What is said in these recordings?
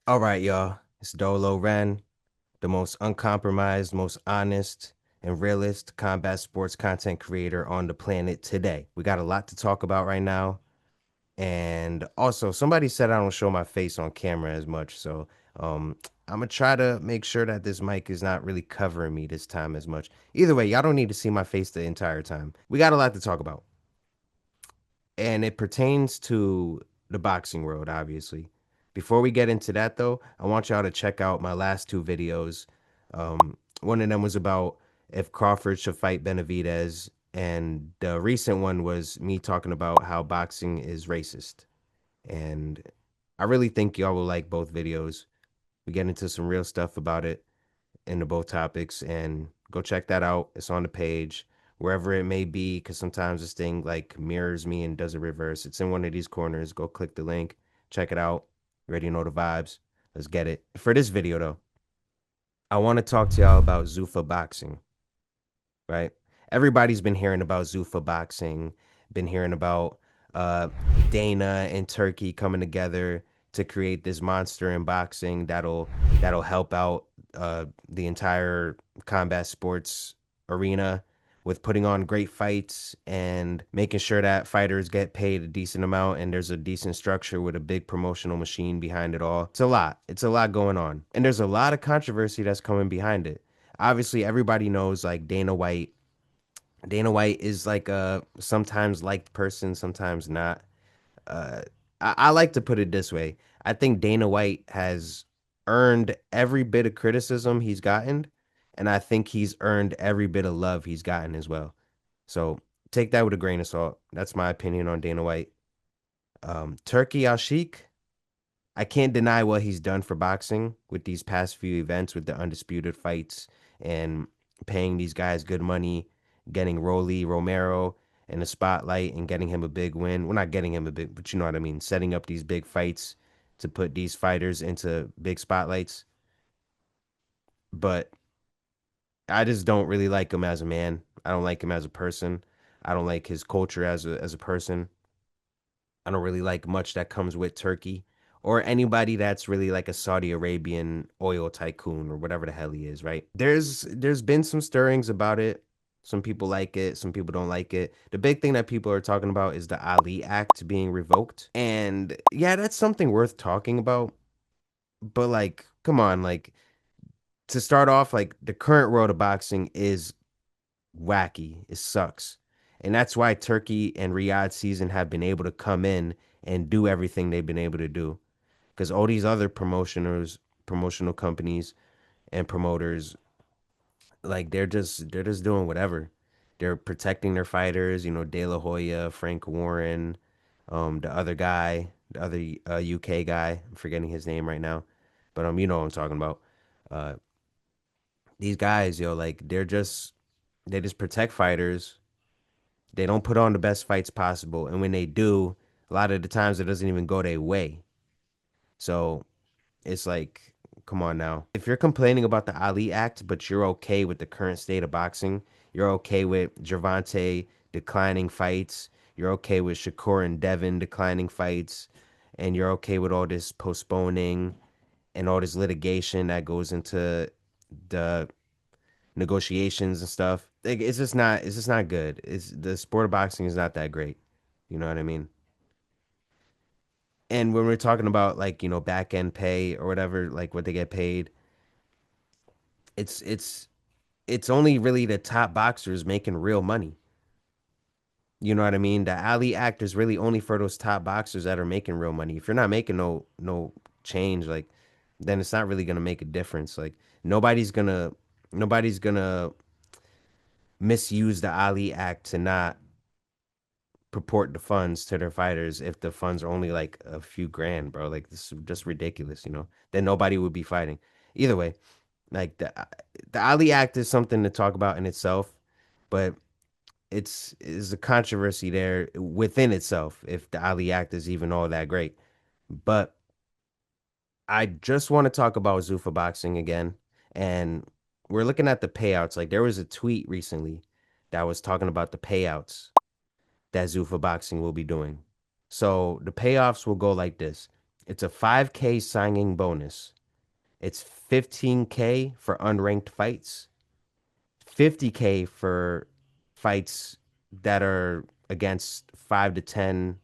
All right, y'all. It's Dolo Ren, the most uncompromised, most honest, and realist combat sports content creator on the planet today. We got a lot to talk about right now. And also, somebody said I don't show my face on camera as much. So I'm going to try to make sure that this mic is not really covering me this time as much. Either way, y'all don't need to see my face the entire time. We got a lot to talk about. And it pertains to the boxing world, obviously. Before we get into that, though, I want y'all to check out my last two videos. One of them was about if Crawford should fight Benavidez, and the recent one was me talking about how boxing is racist. And I really think y'all will like both videos. We get into some real stuff about it into both topics, and go check that out. It's on the page, wherever it may be, because sometimes this thing like mirrors me and does a reverse. It's in one of these corners. Go click the link, check it out. You already know the vibes. Let's get it. For this video though, I want to talk to y'all about Zuffa Boxing, right? Everybody's been hearing about Zuffa Boxing, been hearing about uh Dana and Turkey coming together to create this monster in boxing that'll help out the entire combat sports arena with putting on great fights and making sure that fighters get paid a decent amount and there's a decent structure with a big promotional machine behind it all. It's a lot. It's a lot going on. And there's a lot of controversy that's coming behind it. Obviously, everybody knows like Dana White. Dana White is like a sometimes liked person, sometimes not. Uh, I like to put it this way. I think Dana White has earned every bit of criticism he's gotten, and I think he's earned every bit of love he's gotten as well. So take that with a grain of salt. That's my opinion on Dana White. Turkey Al Sheikh, I can't deny what he's done for boxing with these past few events with the undisputed fights and paying these guys good money, getting Rolly Romero in the spotlight and getting him a big win. Well, not getting him a big, but you know what I mean, setting up these big fights to put these fighters into big spotlights. But I just don't really like him as a man. I don't like him as a person. I don't like his culture as a person. I don't really like much that comes with Turkey or anybody that's really like a Saudi Arabian oil tycoon or whatever the hell he is, right? There's been some stirrings about it. Some people like it, some people don't like it. The big thing that people are talking about is the Ali Act being revoked. And yeah, that's something worth talking about. But like, come on, like to start off, like the current world of boxing is wacky. It sucks. And that's why Turkey and Riyadh season have been able to come in and do everything they've been able to do. Because all these other promotional companies and promoters, like they're just doing whatever. They're protecting their fighters, De La Hoya, Frank Warren, the other guy, the other UK guy. I'm forgetting his name right now. But you know what I'm talking about. Uh these guys, like they just protect fighters. They don't put on the best fights possible, and when they do, a lot of the times it doesn't even go their way. So it's like, come on now. If you're complaining about the Ali Act, but you're okay with the current state of boxing, you're okay with Gervonta declining fights, you're okay with Shakur and Devin declining fights, and you're okay with all this postponing and all this litigation that goes into the negotiations and stuff. Like, it's just not good. It's the sport of boxing is not that great. You know what I mean? And when we're talking about like, back end pay or whatever, like what they get paid, it's it's it's only really the top boxers making real money. You know what I mean? The Ali Act is really only for those top boxers that are making real money. If you're not making no change, like then it's not really gonna make a difference. Like nobody's gonna misuse the Ali Act to not purport the funds to their fighters if the funds are only like a few grand, bro. Like this is just ridiculous. Then nobody would be fighting. Either way, like the Ali Act is something to talk about in itself, but it's is a controversy there within itself if the Ali Act is even all that great. But I just want to talk about Zuffa Boxing again, and we're looking at the payouts. Like there was a tweet recently that was talking about the payouts that Zuffa Boxing will be doing. So the payoffs will go like this. It's a 5K signing bonus. It's 15K for unranked fights, 50K for fights that are against 5 to 10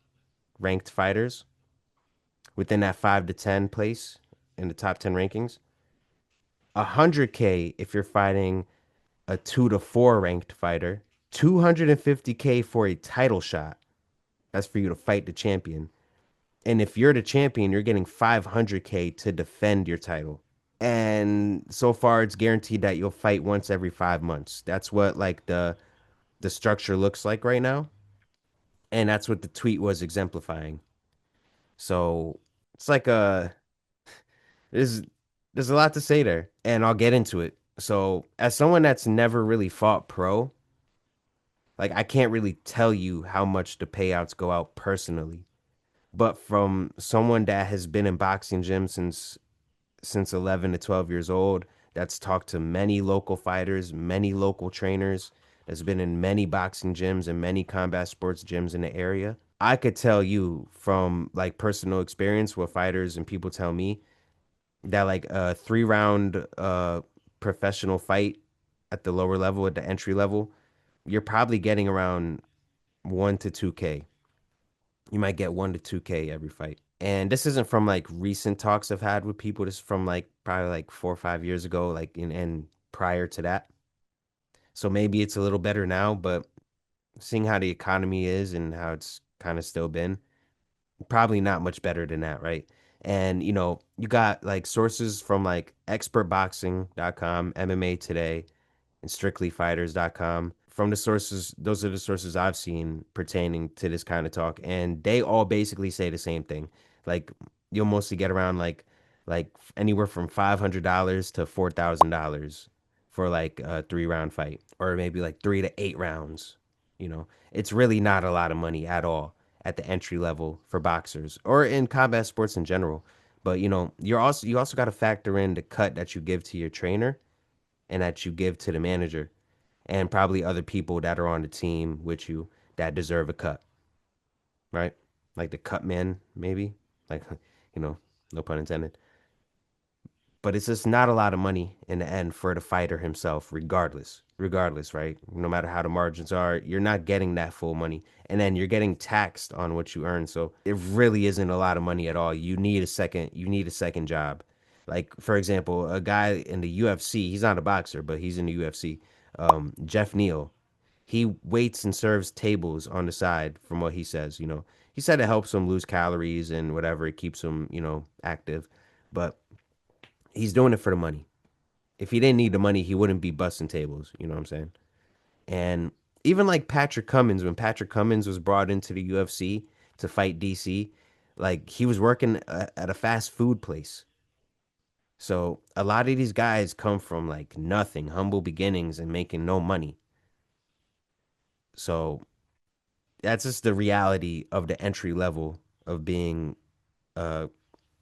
ranked fighters within that 5 to 10 place in the top 10 rankings. 100K if you're fighting a 2 to 4 ranked fighter. 250K for a title shot. That's for you to fight the champion. And if you're the champion, you're getting 500K to defend your title. And so far, it's guaranteed that you'll fight once every 5 months. That's what like the structure looks like right now, and that's what the tweet was exemplifying. So it's like there's there's a lot to say there, and I'll get into it. So as someone that's never really fought pro, like I can't really tell you how much the payouts go out personally. But from someone that has been in boxing gyms since 11 to 12 years old, that's talked to many local fighters, many local trainers, that's been in many boxing gyms and many combat sports gyms in the area. I could tell you from like personal experience what fighters and people tell me that like a 3 round professional fight at the lower level, at the entry level, you're probably getting around 1 to 2K. You might get 1 to 2K every fight. And this isn't from like recent talks I've had with people. This is from like probably like 4 or 5 years ago, like in and prior to that. So maybe it's a little better now, but seeing how the economy is and how it's kind of still been, probably not much better than that, right? And you got like sources from like expertboxing.com, MMA Today, and strictlyfighters.com. From the sources, those are the sources I've seen pertaining to this kind of talk, and they all basically say the same thing. Like you'll mostly get around like anywhere from $500 to $4,000 for like a 3 round fight, or maybe like 3 to 8 rounds. It's really not a lot of money at all at the entry level for boxers or in combat sports in general. But you also got to factor in the cut that you give to your trainer and that you give to the manager and probably other people that are on the team with you that deserve a cut, right? Like the cut man, maybe. Like, you know, no pun intended. But it's just not a lot of money in the end for the fighter himself, regardless. Regardless, right? No matter how the margins are, you're not getting that full money. And then you're getting taxed on what you earn. So it really isn't a lot of money at all. You need a second job. Like, for example, a guy in the UFC, he's not a boxer, but he's in the UFC. Jeff Neal, he waits and serves tables on the side, from what he says. He said it helps him lose calories and whatever, it keeps him, active. But he's doing it for the money. If he didn't need the money, he wouldn't be busting tables. You know what I'm saying? And even like Patrick Cummins, when Patrick Cummins was brought into the UFC to fight DC, like he was working at a fast food place. So a lot of these guys come from like nothing, humble beginnings, and making no money. So that's just the reality of the entry level of being a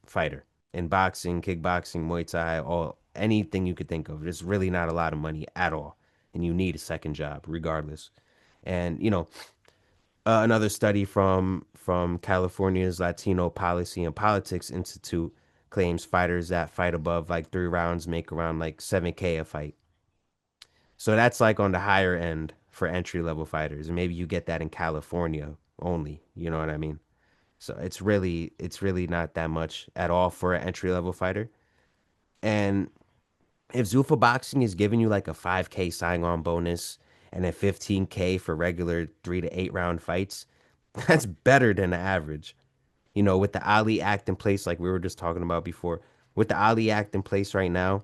fighter in boxing, kickboxing, Muay Thai, all anything you could think of. There's really not a lot of money at all, and you need a second job regardless. And another study from California's Latino Policy and Politics Institute claims fighters that fight above like 3 rounds make around like 7K a fight. So that's like on the higher end for entry level fighters. And maybe you get that in California only. You know what I mean? So it's really not that much at all for an entry level fighter. And if Zuffa Boxing is giving you like a 5K sign on bonus and a 15K for regular 3 to 8 round fights, that's better than the average. With the Ali Act in place, like we were just talking about before, with the Ali Act in place right now,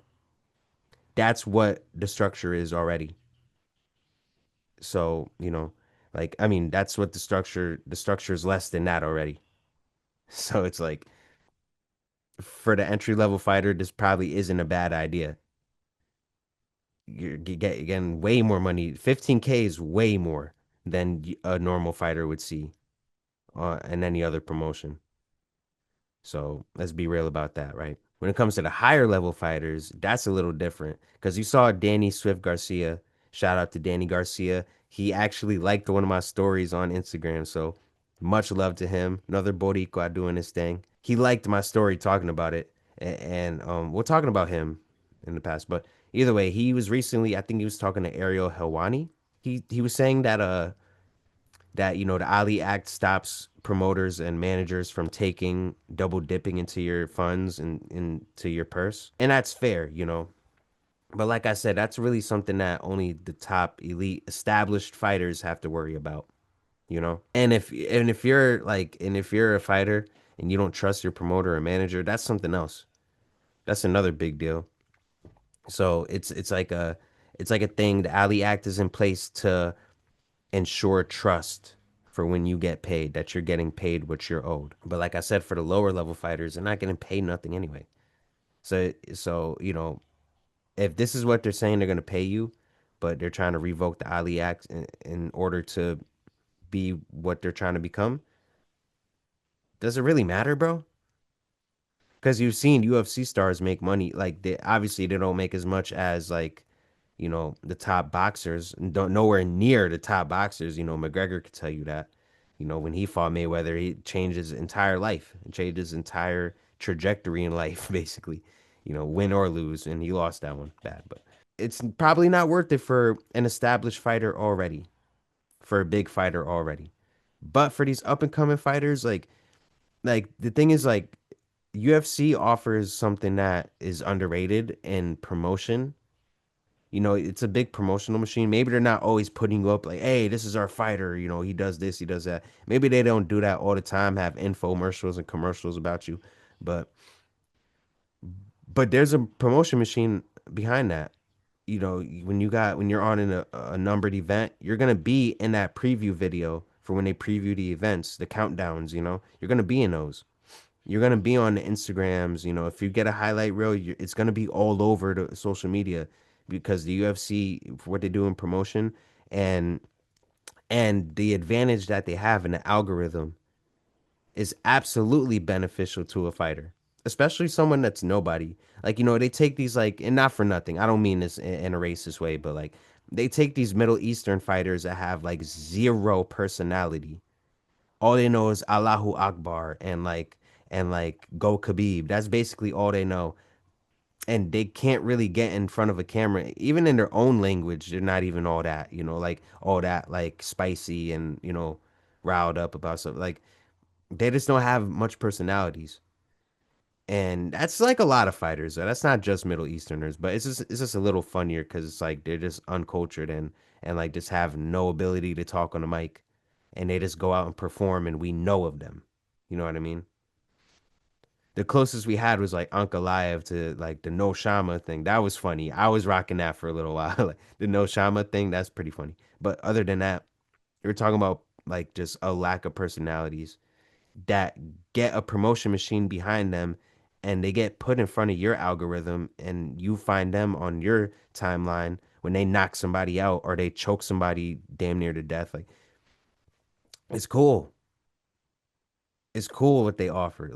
that's what the structure is already. So, like I mean, that's what the structure is less than that already. So it's like for the entry level fighter, this probably isn't a bad idea. You're getting way more money. 15K is way more than a normal fighter would see in any other promotion. So let's be real about that, right? When it comes to the higher level fighters, that's a little different because you saw Danny Swift Garcia. Shout out to Danny Garcia. He actually liked one of my stories on Instagram. So Much love to him. Another Boricua doing his thing. He liked my story talking about it, and we're talking about him in the past. But either way, he was recently. I think he was talking to Ariel Helwani. He was saying that the Ali Act stops promoters and managers from taking double dipping into your funds and into your purse, and that's fair. But like I said, that's really something that only the top elite established fighters have to worry about. And if you're a fighter and you don't trust your promoter or manager, that's something else. That's another big deal. So it's like a thing. The Ali Act is in place to ensure trust for when you get paid, that you're getting paid what you're owed. But like I said, for the lower level fighters, they're not getting paid nothing anyway. So if this is what they're saying they're gonna pay you, but they're trying to revoke the Ali Act in order to be what they're trying to become, does it really matter, bro? Because you've seen UFC stars make money. Like they don't make as much as the top boxers, and don't nowhere near the top boxers. McGregor could tell you that. When he fought Mayweather, he changed his entire life and changed his entire trajectory in life, basically. Win or lose, and he lost that one bad. But it's probably not worth it for an established fighter already, for a big fighter already. But for these up and coming fighters, like the thing is, UFC offers something that is underrated in promotion. It's a big promotional machine. Maybe they're not always putting you up like, hey, this is our fighter. He does this, he does that. Maybe they don't do that all the time, have infomercials and commercials about you. But but there's a promotion machine behind that. When you're on a numbered event, you're gonna be in that preview video for when they preview the events, the countdowns. You're gonna be in those. You're gonna be on the Instagrams. If you get a highlight reel, it's gonna be all over the social media because the UFC, for what they do in promotion, and and the advantage that they have in the algorithm is absolutely beneficial to a fighter, especially someone that's nobody. They take these, and not for nothing. I don't mean this in a racist way, but they take these Middle Eastern fighters that have zero personality. All they know is Allahu Akbar and go Khabib. That's basically all they know. And they can't really get in front of a camera, even in their own language. They're not even all that spicy and riled up about stuff. They just don't have much personalities. And that's like a lot of fighters. That's not just Middle Easterners, but it's just a little funnier because it's like they're just uncultured and just have no ability to talk on the mic, and they just go out and perform, and we know of them. You know what I mean? The closest we had was like Ankalaev to the No Shama thing. That was funny. I was rocking that for a little while. The No Shama thing, that's pretty funny. But other than that, we are talking about just a lack of personalities that get a promotion machine behind them, and they get put in front of your algorithm, and you find them on your timeline when they knock somebody out or they choke somebody damn near to death. It's cool. It's cool what they offer.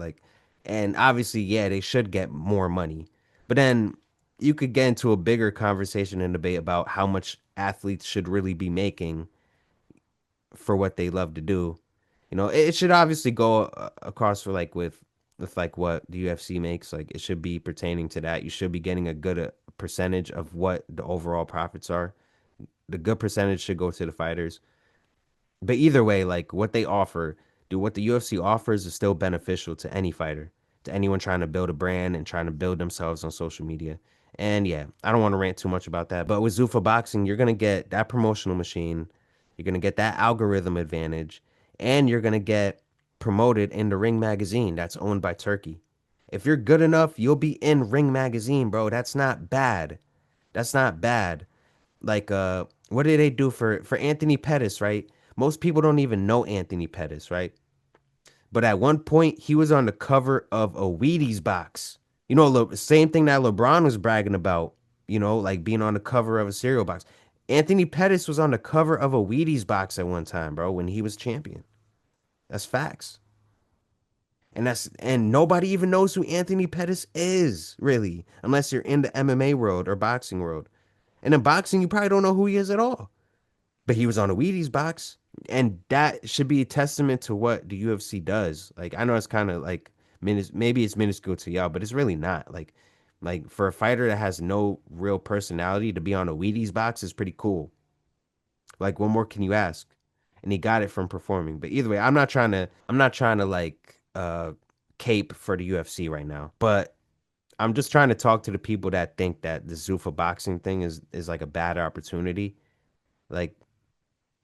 And obviously, yeah, they should get more money. But then you could get into a bigger conversation and debate about how much athletes should really be making for what they love to do. It should obviously go across for with what the UFC makes. It should be pertaining to that. You should be getting a good percentage of what the overall profits are. The good percentage should go to the fighters. But either way, what they offer, what the UFC offers is still beneficial to any fighter, to anyone trying to build a brand and trying to build themselves on social media. And yeah, I don't want to rant too much about that. But with Zuffa Boxing, you're gonna get that promotional machine, you're gonna get that algorithm advantage, and you're gonna get promoted in the Ring magazine that's owned by Turkey. If you're good enough, you'll be in Ring magazine, bro. That's not bad. That's not bad. What did they do for Anthony Pettis, right? Most people don't even know Anthony Pettis, right? But at one point he was on the cover of a Wheaties box. Same thing that LeBron was bragging about, being on the cover of a cereal box. Anthony Pettis was on the cover of a Wheaties box at one time, bro, when he was champion. That's facts. And nobody even knows who Anthony Pettis is, really, unless you're in the MMA world or boxing world. And in boxing, you probably don't know who he is at all. But he was on a Wheaties box. And that should be a testament to what the UFC does. Like I know it's kind of like maybe it's minuscule to y'all, but it's really not. Like for a fighter that has no real personality to be on a Wheaties box is pretty cool. Like what more can you ask? And he got it from performing. But either way, I'm not trying to like cape for the UFC right now. But I'm just trying to talk to the people that think that the Zuffa boxing thing is like a bad opportunity. Like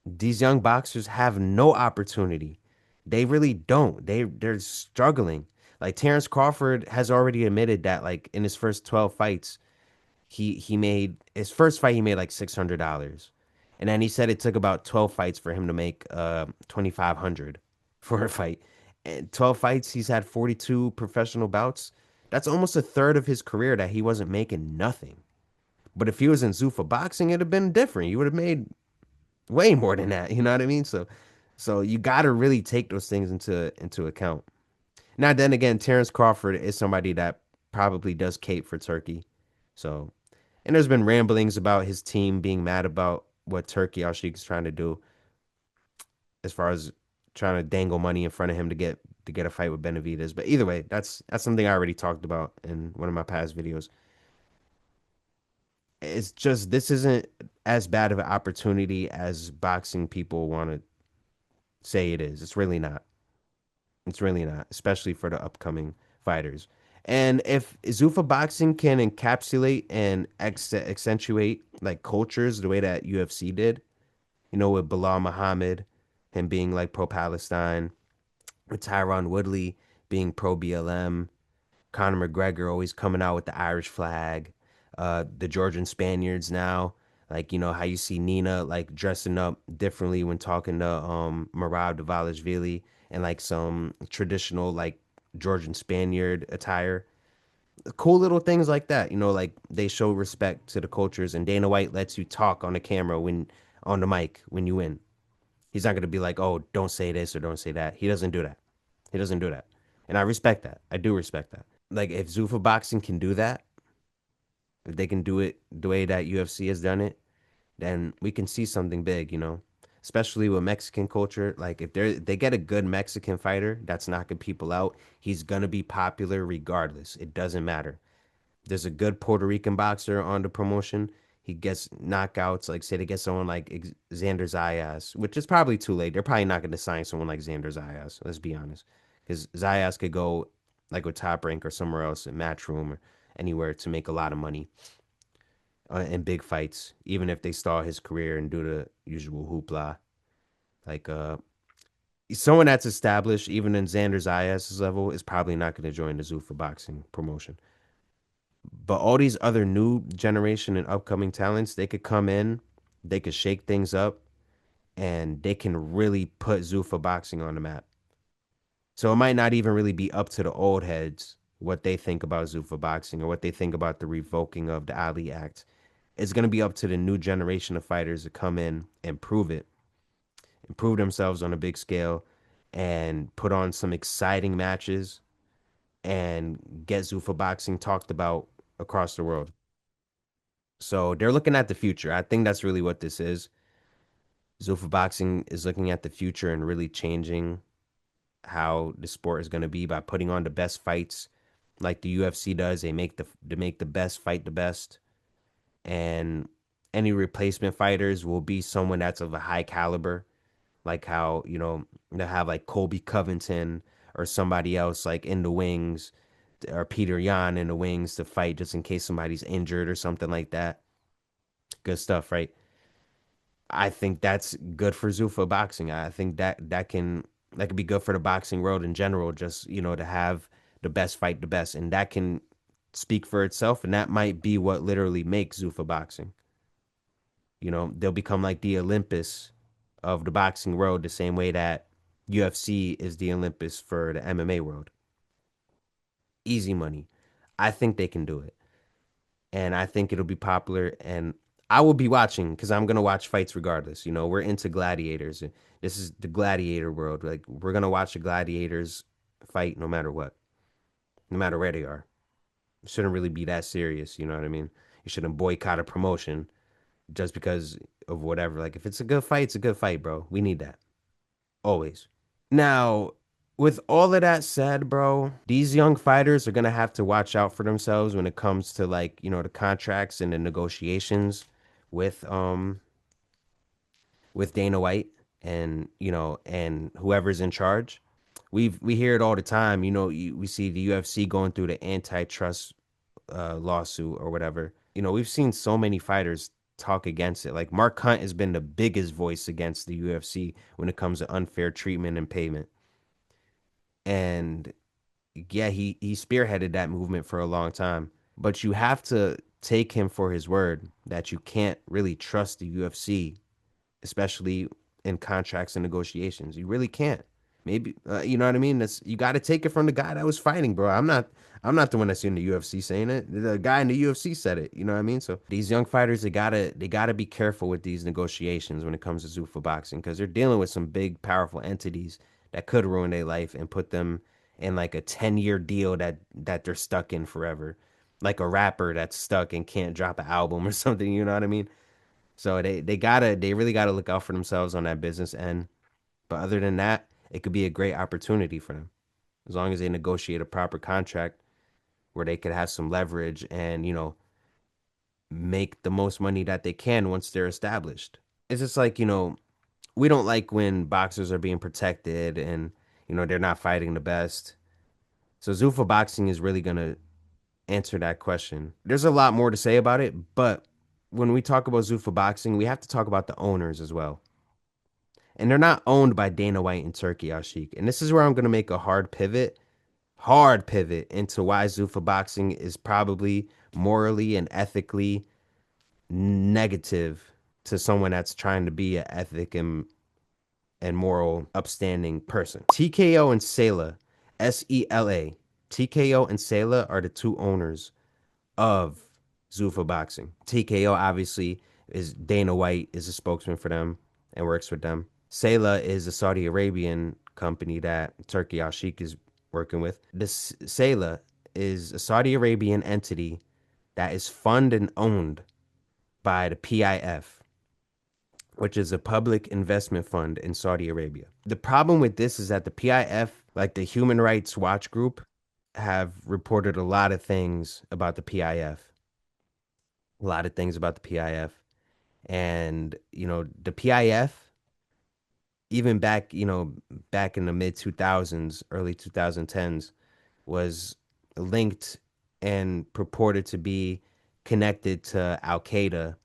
these young boxers have no opportunity. They really don't. They're struggling. Like Terrence Crawford has already admitted that like in his first 12 fights, he made his first fight he made like $600. And then he said it took about 12 fights for him to make 2,500 for a fight. And 12 fights, he's had 42 professional bouts. That's almost a third of his career that he wasn't making nothing. But if he was in Zuffa boxing, it'd have been different. You would have made way more than that. You know what I mean? So you got to really take those things into account. Now, then again, Terrence Crawford is somebody that probably does cape for Turkey. So, and there's been ramblings about his team being mad about what Turkey Al Sheikh is trying to do as far as trying to dangle money in front of him to get a fight with Benavidez. But either way, that's something I already talked about in one of my past videos. It's just this isn't as bad of an opportunity as boxing people want to say it is. It's really not. It's really not, especially for the upcoming fighters. And if Zuffa Boxing can encapsulate and accentuate like cultures the way that UFC did, with Bilal Muhammad, him being like pro Palestine, with Tyron Woodley being pro BLM, Conor McGregor always coming out with the Irish flag, the Georgian Spaniards now, like how you see Nina like dressing up differently when talking to Merab Dvalishvili and like some traditional like Georgian Spaniard attire. Cool little things like that, like they show respect to the cultures, and Dana White lets you talk on the camera when on the mic when you win. He's not gonna be like, oh, don't say this or don't say that. He doesn't do that. He doesn't do that. And I respect that. I do respect that. Like if Zuffa Boxing can do that, if they can do it the way that UFC has done it, then we can see something big. Especially with Mexican culture. Like if they get a good Mexican fighter that's knocking people out, he's gonna be popular regardless. It doesn't matter. There's a good Puerto Rican boxer on the promotion. He gets knockouts. Like say they get someone like Xander Zayas, which is probably too late. They're probably not going to sign someone like Xander Zayas. Let's be honest, because Zayas could go like with Top Rank or somewhere else in Matchroom or anywhere to make a lot of money in big fights, even if they stall his career and do the usual hoopla. Like someone that's established, even in Xander Zayas' level, is probably not going to join the Zuffa boxing promotion. But all these other new generation and upcoming talents, they could come in, they could shake things up, and they can really put Zuffa boxing on the map. So it might not even really be up to the old heads what they think about Zuffa boxing or what they think about the revoking of the Ali Act. It's going to be up to the new generation of fighters to come in and prove it, improve themselves on a big scale, and put on some exciting matches and get Zuffa boxing talked about across the world. So they're looking at the future. I think that's really what this is. Zuffa Boxing is looking at the future and really changing how the sport is going to be by putting on the best fights like the UFC does. They make the best fight the best, and any replacement fighters will be someone that's of a high caliber, like how they have like Colby Covington or somebody else like in the wings, or Peter Yan in the wings to fight just in case somebody's injured or something like that. Good stuff, right? I think that's good for Zuffa boxing. I think that could be good for the boxing world in general, just to have the best fight the best. And that can speak for itself, and that might be what literally makes Zuffa boxing. They'll become like the Olympus of the boxing world, the same way that UFC is the Olympus for the MMA world. Easy money. I think they can do it. And I think it'll be popular. And I will be watching because I'm gonna watch fights regardless. We're into gladiators. This is the gladiator world. Like we're gonna watch the gladiators fight no matter what, no matter where they are. It shouldn't really be that serious. You know what I mean? You shouldn't boycott a promotion just because of whatever. Like if it's a good fight, it's a good fight, bro. We need that always. Now, with all of that said, bro, these young fighters are gonna have to watch out for themselves when it comes to like, the contracts and the negotiations with with Dana White and, and whoever's in charge. We hear it all the time, we see the UFC going through the antitrust lawsuit or whatever. We've seen so many fighters talk against it. Like Mark Hunt has been the biggest voice against the UFC when it comes to unfair treatment and payment. And yeah, he spearheaded that movement for a long time. But you have to take him for his word that you can't really trust the UFC, especially in contracts and negotiations. You really can't. Maybe you know what I mean. That's you got to take it from the guy that was fighting, bro. I'm not the one that's in the UFC saying it. The guy in the UFC said it. You know what I mean? So these young fighters, they gotta be careful with these negotiations when it comes to Zuffa Boxing because they're dealing with some big, powerful entities that could ruin their life and put them in like a 10-year deal that they're stuck in forever, like a rapper that's stuck and can't drop an album or something. You know what I mean? So they really gotta look out for themselves on that business end. But other than that, it could be a great opportunity for them as long as they negotiate a proper contract where they could have some leverage and, make the most money that they can once they're established. It's just like, we don't like when boxers are being protected and, they're not fighting the best. So Zuffa Boxing is really gonna answer that question. There's a lot more to say about it, but when we talk about Zuffa Boxing, we have to talk about the owners as well. And they're not owned by Dana White and Turkey Al Sheikh. And this is where I'm going to make a hard pivot into why Zuffa Boxing is probably morally and ethically negative to someone that's trying to be an ethic and moral, upstanding person. TKO and Sela, SELA, TKO and Sela are the two owners of Zuffa Boxing. TKO obviously is Dana White is a spokesman for them and works with them. Sela is a Saudi Arabian company that Turkey Al Sheikh is working with. This Sela is a Saudi Arabian entity that is funded and owned by the PIF, which is a public investment fund in Saudi Arabia. The problem with this is that the PIF, like the Human Rights Watch Group, have reported a lot of things about the PIF, a lot of things about the PIF. And, the PIF, even back in the mid 2000s, early 2010s, was linked and purported to be connected to Al Qaeda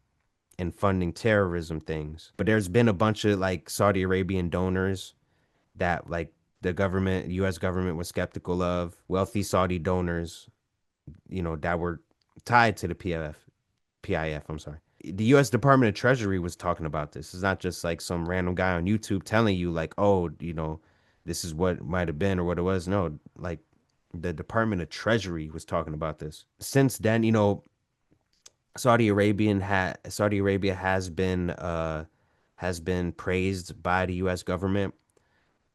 and funding terrorism things. But there's been a bunch of like Saudi Arabian donors that like the government, US government was skeptical of, wealthy Saudi donors, that were tied to the PIF, I'm sorry. The US Department of Treasury was talking about this. It's not just like some random guy on YouTube telling you like, "Oh, this is what might have been or what it was." No, like the Department of Treasury was talking about this. Since then, Saudi Arabia has been praised by the US government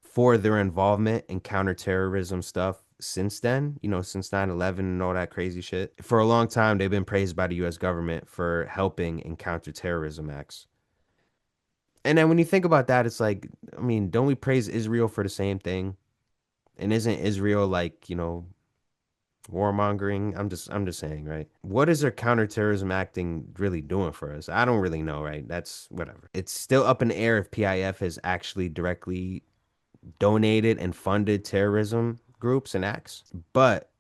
for their involvement in counterterrorism stuff since then, since 9/11 and all that crazy shit. For a long time, they've been praised by the US government for helping in counterterrorism acts. And then when you think about that, it's like, I mean, don't we praise Israel for the same thing? And isn't Israel like, warmongering? I'm just saying, right? What is their counterterrorism acting really doing for us? I don't really know, right? That's whatever. It's still up in the air if PIF has actually directly donated and funded terrorism groups and acts. But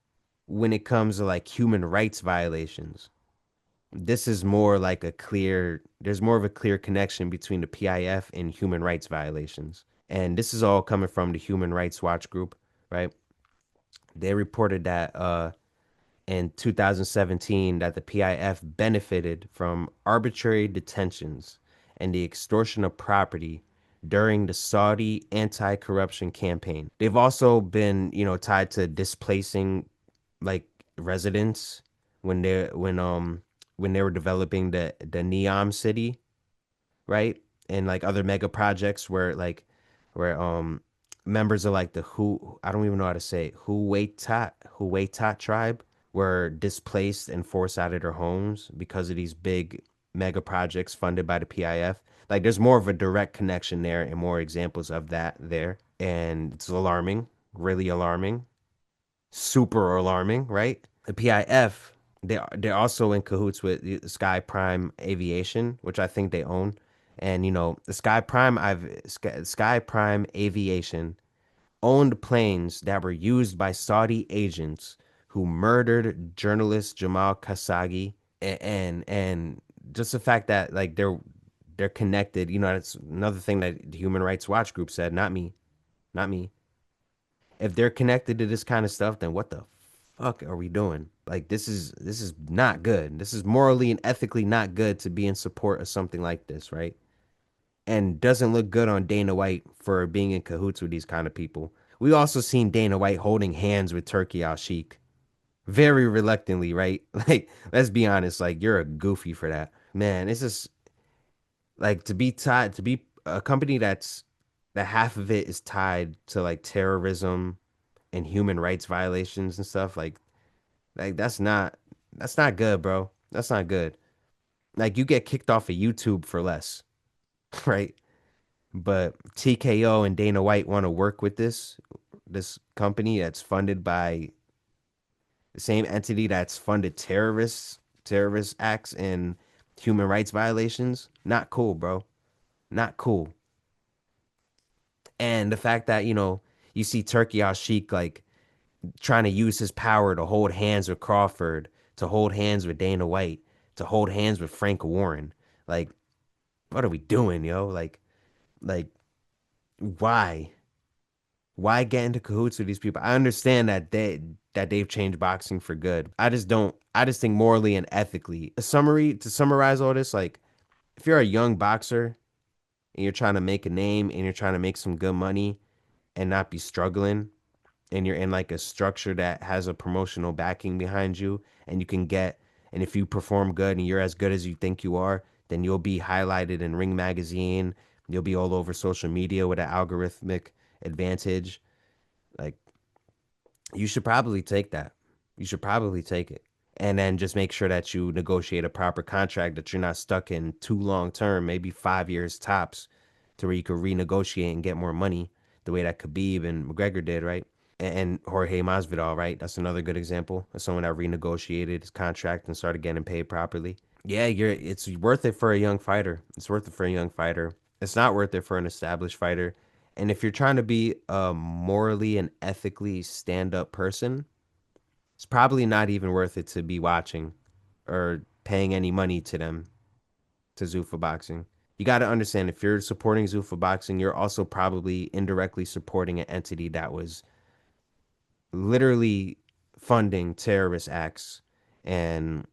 when it comes to like human rights violations, this is more like there's more of a clear connection between the PIF and human rights violations. And this is all coming from the Human Rights Watch group, right? They reported that in 2017 that the PIF benefited from arbitrary detentions and the extortion of property during the Saudi anti-corruption campaign. They've also been, tied to displacing like residents when they were developing the Neom city, right? And like other mega projects where members of like the who I don't even know how to say it, Huwaitat tribe were displaced and forced out of their homes because of these big mega projects funded by the PIF. Like there's more of a direct connection there and more examples of that there. And it's alarming, really alarming, super alarming, right? The PIF, they're also in cahoots with the Sky Prime Aviation, which I think they own. And the Sky Prime Aviation owned planes that were used by Saudi agents who murdered journalist Jamal Khashoggi, and just the fact that like they're connected. That's another thing that the Human Rights Watch group said, not me, not me. If they're connected to this kind of stuff, then what the fuck are we doing? Like this is not good. This is morally and ethically not good to be in support of something like this, right? And doesn't look good on Dana White for being in cahoots with these kind of people. We also seen Dana White holding hands with Turkey Al Sheikh very reluctantly, right? Like, let's be honest, like you're a goofy for that. Man, it's just like to be a company that half of it is tied to like terrorism and human rights violations and stuff like that's not good, bro. That's not good. Like you get kicked off of YouTube for less, right? But TKO and Dana White want to work with this company that's funded by the same entity that's funded terrorist acts and human rights violations. Not cool, bro. Not cool. And the fact that, you see Turkey Al Sheikh like trying to use his power to hold hands with Crawford, to hold hands with Dana White, to hold hands with Frank Warren. Like, what are we doing, yo? Like, why? Why get into cahoots with these people? I understand that they've changed boxing for good. I just think morally and ethically. To summarize all this, like if you're a young boxer and you're trying to make a name and you're trying to make some good money and not be struggling and you're in like a structure that has a promotional backing behind you and you can get and if you perform good and you're as good as you think you are, then you'll be highlighted in Ring Magazine. You'll be all over social media with an algorithmic advantage. Like you should probably take that. You should probably take it. And then just make sure that you negotiate a proper contract that you're not stuck in too long term, maybe 5 years tops, to where you could renegotiate and get more money the way that Khabib and McGregor did, right? And Jorge Masvidal, right? That's another good example of someone that renegotiated his contract and started getting paid properly. Yeah, it's worth it for a young fighter. It's worth it for a young fighter. It's not worth it for an established fighter. And if you're trying to be a morally and ethically stand-up person, it's probably not even worth it to be watching or paying any money to them, to Zuffa Boxing. You got to understand if you're supporting Zuffa Boxing, you're also probably indirectly supporting an entity that was literally funding terrorist acts and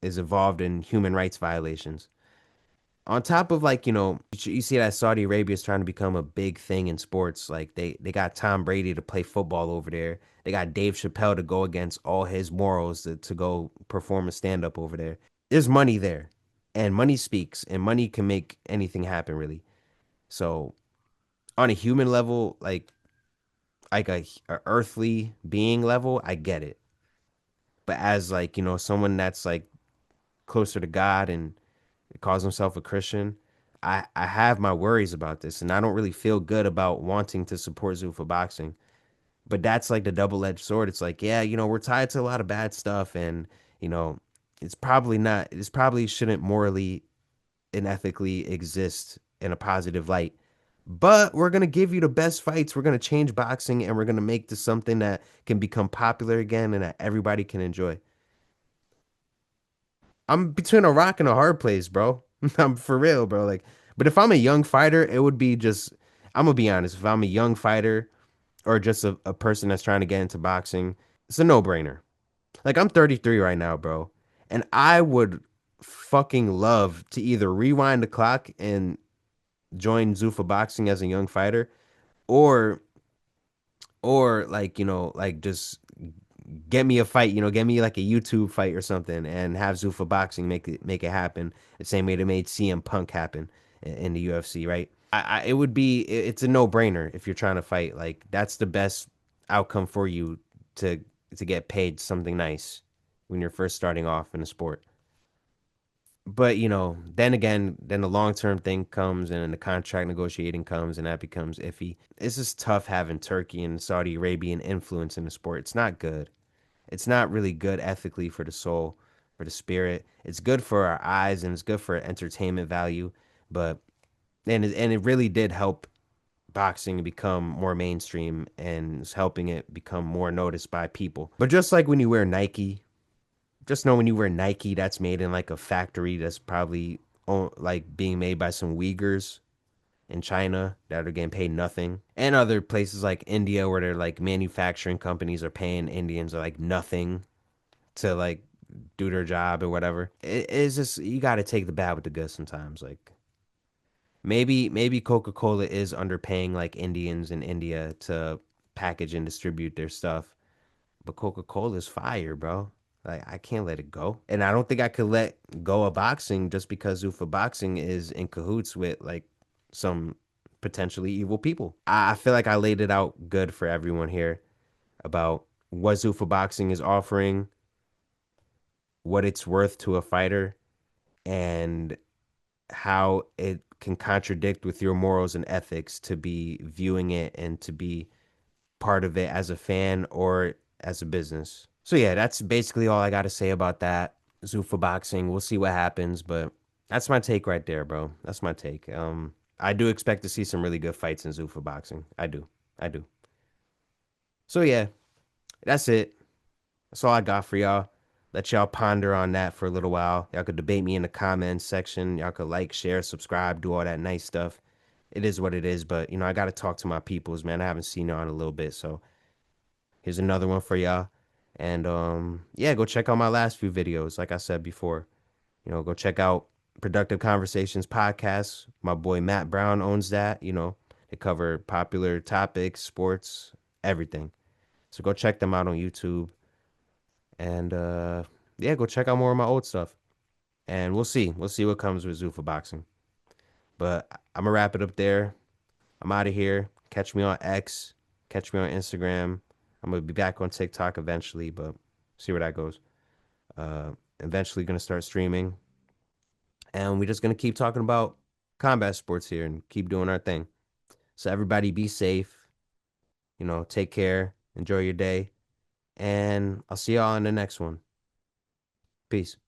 is involved in human rights violations. On top of like, you see that Saudi Arabia is trying to become a big thing in sports. Like they got Tom Brady to play football over there. They got Dave Chappelle to go against all his morals to go perform a stand up over there. There's money there. And money speaks and money can make anything happen really. So on a human level, like a earthly being level, I get it. But as like, someone that's like closer to God and calls himself a Christian, I have my worries about this, and I don't really feel good about wanting to support Zuffa Boxing. But that's like the double-edged sword. It's like, yeah, we're tied to a lot of bad stuff, and you know, it's probably not. It's probably shouldn't morally and ethically exist in a positive light. But we're gonna give you the best fights. We're gonna change boxing, and we're gonna make this something that can become popular again and that everybody can enjoy. I'm between a rock and a hard place, bro. I'm for real, bro. Like, but if I'm a young fighter, it would be just, I'm gonna be honest. If I'm a young fighter or just a person that's trying to get into boxing, it's a no-brainer. Like, I'm 33 right now, bro. And I would fucking love to either rewind the clock and join Zuffa Boxing as a young fighter or, like, like just get me a fight, get me like a YouTube fight or something, and have Zuffa Boxing make it happen the same way they made CM Punk happen in the UFC, right? It would be it's a no brainer if you're trying to fight. Like that's the best outcome for you to get paid something nice when you're first starting off in a sport. But then again, then the long term thing comes and then the contract negotiating comes and that becomes iffy. It's just tough having Turkey and Saudi Arabian influence in the sport. It's not good. It's not really good ethically for the soul, for the spirit. It's good for our eyes and it's good for entertainment value, but and it really did help boxing to become more mainstream and is helping it become more noticed by people. But just like when you wear Nike, just know when you wear Nike that's made in like a factory that's probably like being made by some Uyghurs in China that are getting paid nothing. And other places like India where they're like manufacturing companies are paying Indians like nothing to like do their job or whatever. It's just you got to take the bad with the good sometimes. Like maybe Coca-Cola is underpaying like Indians in India to package and distribute their stuff, but Coca-Cola is fire, bro. Like I can't let it go. And I don't think I could let go of boxing just because Zuffa Boxing is in cahoots with like some potentially evil people. I feel like I laid it out good for everyone here about what Zuffa Boxing is offering, what it's worth to a fighter, and how it can contradict with your morals and ethics to be viewing it and to be part of it as a fan or as a business. So yeah, that's basically all I got to say about that. Zuffa Boxing. We'll see what happens, but that's my take right there, bro. That's my take. I do expect to see some really good fights in Zuffa Boxing. I do. I do. So yeah, that's it. That's all I got for y'all. Let y'all ponder on that for a little while. Y'all could debate me in the comments section. Y'all could like, share, subscribe, do all that nice stuff. It is what it is, but I got to talk to my peoples, man. I haven't seen y'all in a little bit, so here's another one for y'all. And yeah, go check out my last few videos. Like I said before, go check out Productive Conversations podcast. My boy Matt Brown owns that. They cover popular topics, sports, everything. So go check them out on YouTube. And yeah, go check out more of my old stuff. And we'll see. We'll see what comes with Zuffa Boxing. But I'm gonna wrap it up there. I'm out of here. Catch me on X. Catch me on Instagram. I'm gonna be back on TikTok eventually, but see where that goes. Eventually gonna start streaming. And we're just gonna keep talking about combat sports here and keep doing our thing. So everybody be safe, take care, enjoy your day, and I'll see y'all in the next one. Peace.